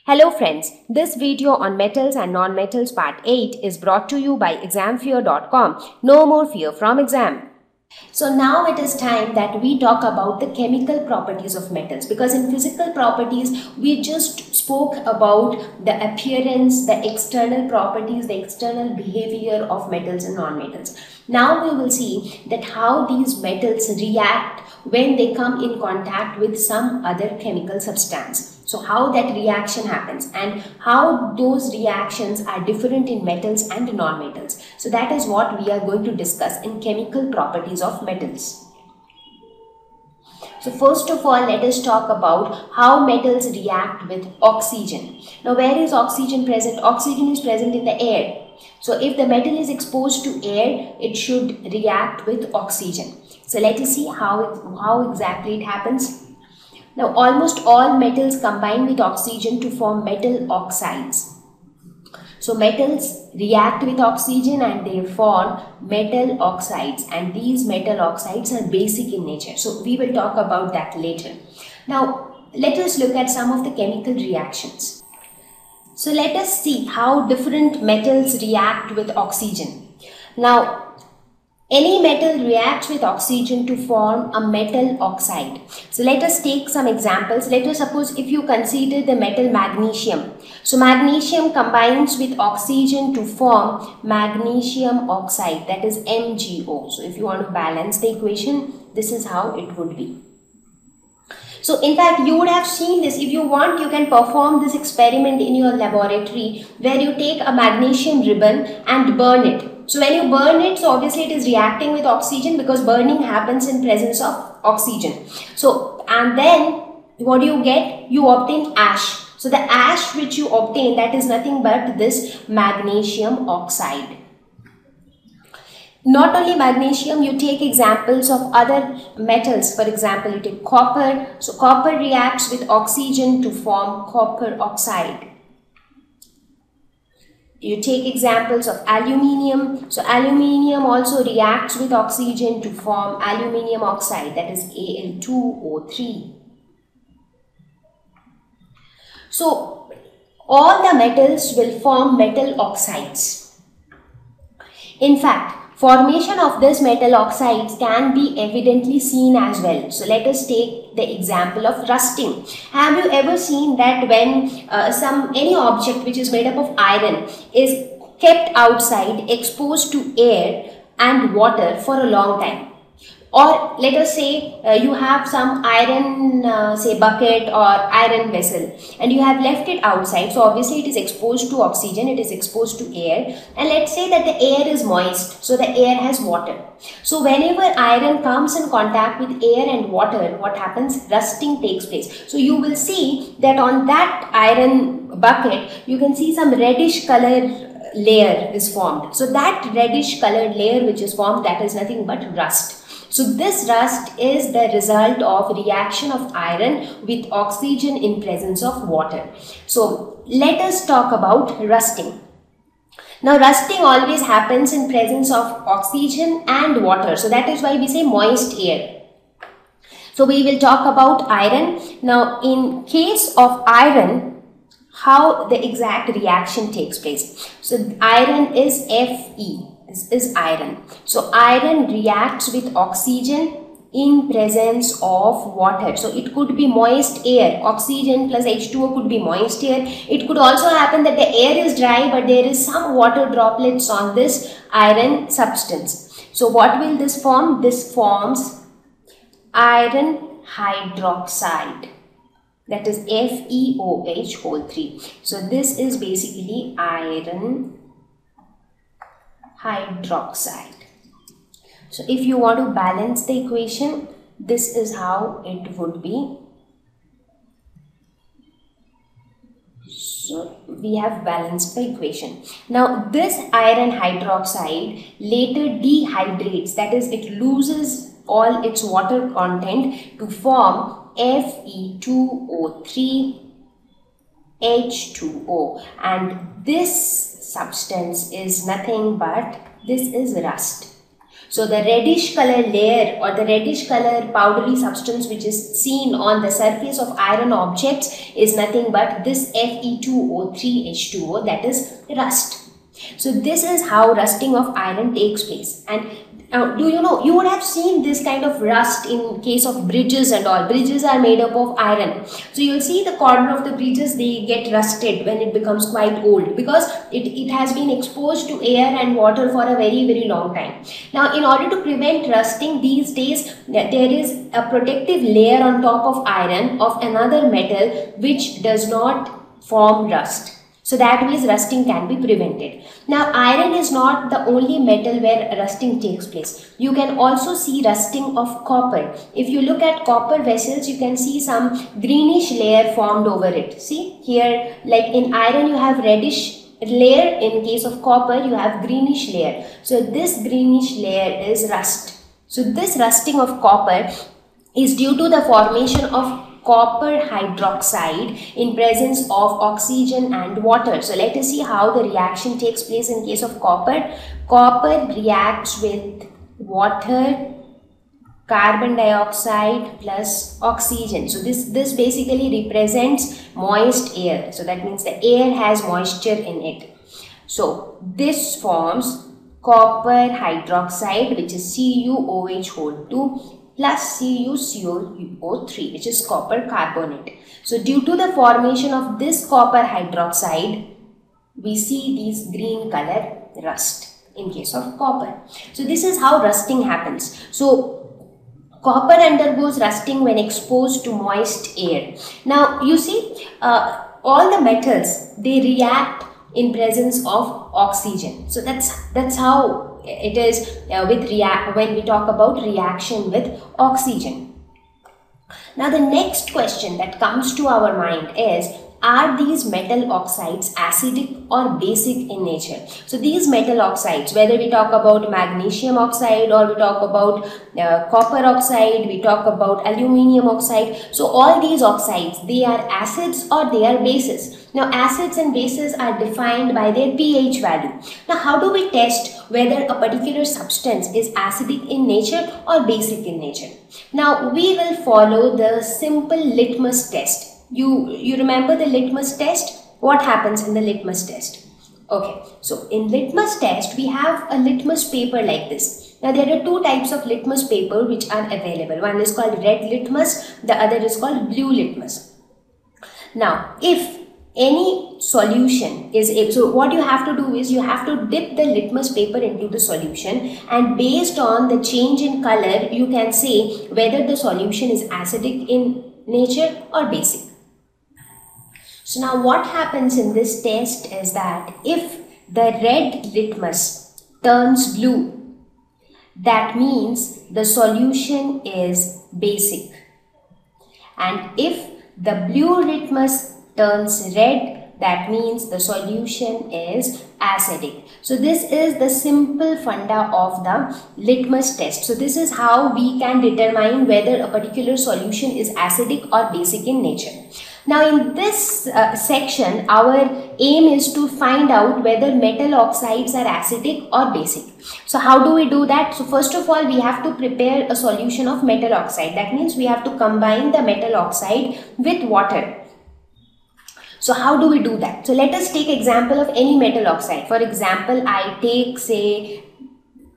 Hello friends, this video on metals and non-metals part 8 is brought to you by examfear.com. No more fear from exam. So now it is time that we talk about the chemical properties of metals, because in physical properties we just spoke about the appearance, the external properties, the external behavior of metals and non-metals. Now we will see that how these metals react when they come in contact with some other chemical substance. So how that reaction happens and how those reactions are different in metals and non-metals. So that is what we are going to discuss in chemical properties of metals. So first of all, let us talk about how metals react with oxygen. Now where is oxygen present? Oxygen is present in the air. So if the metal is exposed to air, it should react with oxygen. So let us see how exactly it happens. Now almost all metals combine with oxygen to form metal oxides. So metals react with oxygen and they form metal oxides, and these metal oxides are basic in nature. So we will talk about that later. Now let us look at some of the chemical reactions. So let us see how different metals react with oxygen. Now any metal reacts with oxygen to form a metal oxide. So let us take some examples. Let us suppose if you consider the metal magnesium. So magnesium combines with oxygen to form magnesium oxide, that is MgO. So if you want to balance the equation, this is how it would be. So in fact, you would have seen this. If you want, you can perform this experiment in your laboratory where you take a magnesium ribbon and burn it. So when you burn it, so obviously it is reacting with oxygen because burning happens in presence of oxygen. So and then what do you get? You obtain ash. So the ash which you obtain, that is nothing but this magnesium oxide. Not only magnesium, you take examples of other metals. For example, you take copper. So copper reacts with oxygen to form copper oxide. You take examples of aluminium. So aluminium also reacts with oxygen to form aluminium oxide, that is Al2O3. So all the metals will form metal oxides. In fact, formation of this metal oxides can be evidently seen as well. So let us take the example of rusting. Have you ever seen that when any object which is made up of iron is kept outside, exposed to air and water for a long time? Or let us say you have some iron say bucket or iron vessel and you have left it outside. So obviously it is exposed to oxygen, it is exposed to air, and let's say that the air is moist, so the air has water. So whenever iron comes in contact with air and water, what happens? Rusting takes place. So you will see that on that iron bucket you can see some reddish color layer is formed. So that reddish colored layer which is formed, that is nothing but rust. So this rust is the result of reaction of iron with oxygen in presence of water. So let us talk about rusting. Now rusting always happens in presence of oxygen and water. So that is why we say moist air. So we will talk about iron. Now in case of iron, how the exact reaction takes place. So iron is Fe. This is iron. So iron reacts with oxygen in presence of water. So it could be moist air. Oxygen plus H2O could be moist air. It could also happen that the air is dry but there is some water droplets on this iron substance. So what will this form? This forms iron hydroxide. That is FeOH3. So this is basically iron hydroxide. So if you want to balance the equation, this is how it would be. So we have balanced the equation. Now this iron hydroxide later dehydrates, that is it loses all its water content to form Fe2O3 H2O, and this substance is nothing but, this is rust. So the reddish color layer or the reddish color powdery substance which is seen on the surface of iron objects is nothing but this Fe2O3H2O, that is rust. So this is how rusting of iron takes place. And do you know, you would have seen this kind of rust in case of bridges and all. Bridges are made up of iron. So you'll see the corner of the bridges, they get rusted when it becomes quite old, because it has been exposed to air and water for a very long time. Now in order to prevent rusting, these days there is a protective layer on top of iron of another metal which does not form rust. So that means rusting can be prevented. Now iron is not the only metal where rusting takes place. You can also see rusting of copper. If you look at copper vessels, you can see some greenish layer formed over it. See here, like in iron you have reddish layer, in case of copper you have greenish layer. So this greenish layer is rust. So this rusting of copper is due to the formation of copper hydroxide in presence of oxygen and water. So let us see how the reaction takes place in case of copper. Copper reacts with water, carbon dioxide plus oxygen. So this basically represents moist air. So that means the air has moisture in it. So this forms copper hydroxide, which is CuOH2 plus CuCO3, which is copper carbonate. So due to the formation of this copper hydroxide, we see these green color rust in case of copper. So this is how rusting happens. So copper undergoes rusting when exposed to moist air. Now you see all the metals, they react in presence of oxygen. So that's how it is when we talk about reaction with oxygen. Now the next question that comes to our mind is, are these metal oxides acidic or basic in nature? So these metal oxides, whether we talk about magnesium oxide or we talk about copper oxide, we talk about aluminium oxide, so all these oxides, they are acids or they are bases. Now acids and bases are defined by their pH value. Now how do we test whether a particular substance is acidic in nature or basic in nature? Now we will follow the simple litmus test. You remember the litmus test? What happens in the litmus test? Okay, so in litmus test, we have a litmus paper like this. Now there are two types of litmus paper which are available. One is called red litmus, the other is called blue litmus. Now, if any solution is, so what you have to do is you have to dip the litmus paper into the solution, and based on the change in color, you can say whether the solution is acidic in nature or basic. So now what happens in this test is that if the red litmus turns blue, that means the solution is basic. And if the blue litmus turns red, that means the solution is acidic. So this is the simple funda of the litmus test. So this is how we can determine whether a particular solution is acidic or basic in nature. Now in this section, our aim is to find out whether metal oxides are acidic or basic. So how do we do that? So first of all, we have to prepare a solution of metal oxide. That means we have to combine the metal oxide with water. So how do we do that? So let us take example of any metal oxide. For example, I take say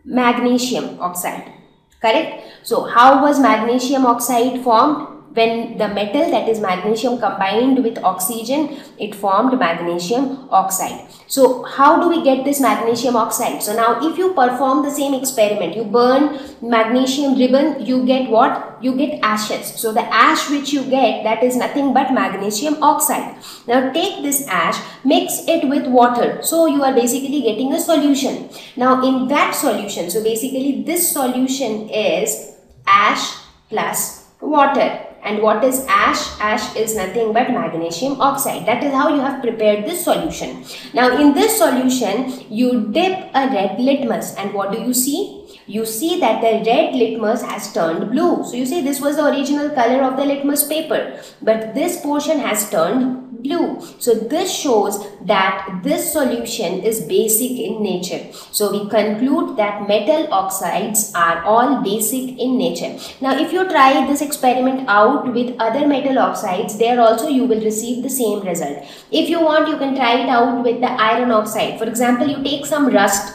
magnesium oxide, correct? So how was magnesium oxide formed? When the metal, that is magnesium, combined with oxygen, it formed magnesium oxide. So how do we get this magnesium oxide? So now if you perform the same experiment, you burn magnesium ribbon, you get what? You get ashes. So the ash which you get, that is nothing but magnesium oxide. Now take this ash, mix it with water. So you are basically getting a solution. Now in that solution, so basically this solution is ash plus water. And what is ash? Ash is nothing but magnesium oxide. That is how you have prepared this solution. Now in this solution, you dip a red litmus, and what do you see? You see that the red litmus has turned blue. So you see this was the original color of the litmus paper, but this portion has turned blue. So this shows that this solution is basic in nature. So we conclude that metal oxides are all basic in nature. Now if you try this experiment out with other metal oxides, there also you will receive the same result. If you want, you can try it out with the iron oxide. For example, you take some rust.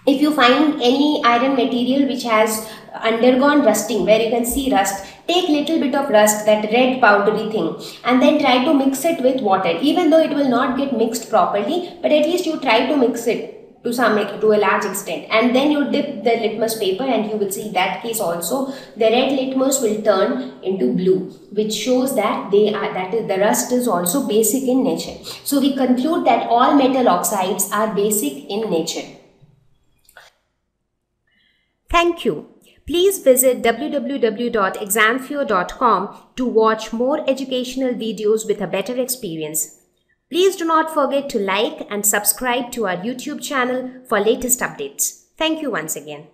If you find any iron material which has undergone rusting, where you can see rust, take little bit of rust, that red powdery thing, and then try to mix it with water. Even though it will not get mixed properly, but at least you try to mix it to a large extent, and then you dip the litmus paper, and you will see that case also the red litmus will turn into blue, which shows that the rust is also basic in nature. So we conclude that all metal oxides are basic in nature. Thank you. Please visit www.examfear.com to watch more educational videos with a better experience. Please do not forget to like and subscribe to our YouTube channel for latest updates. Thank you once again.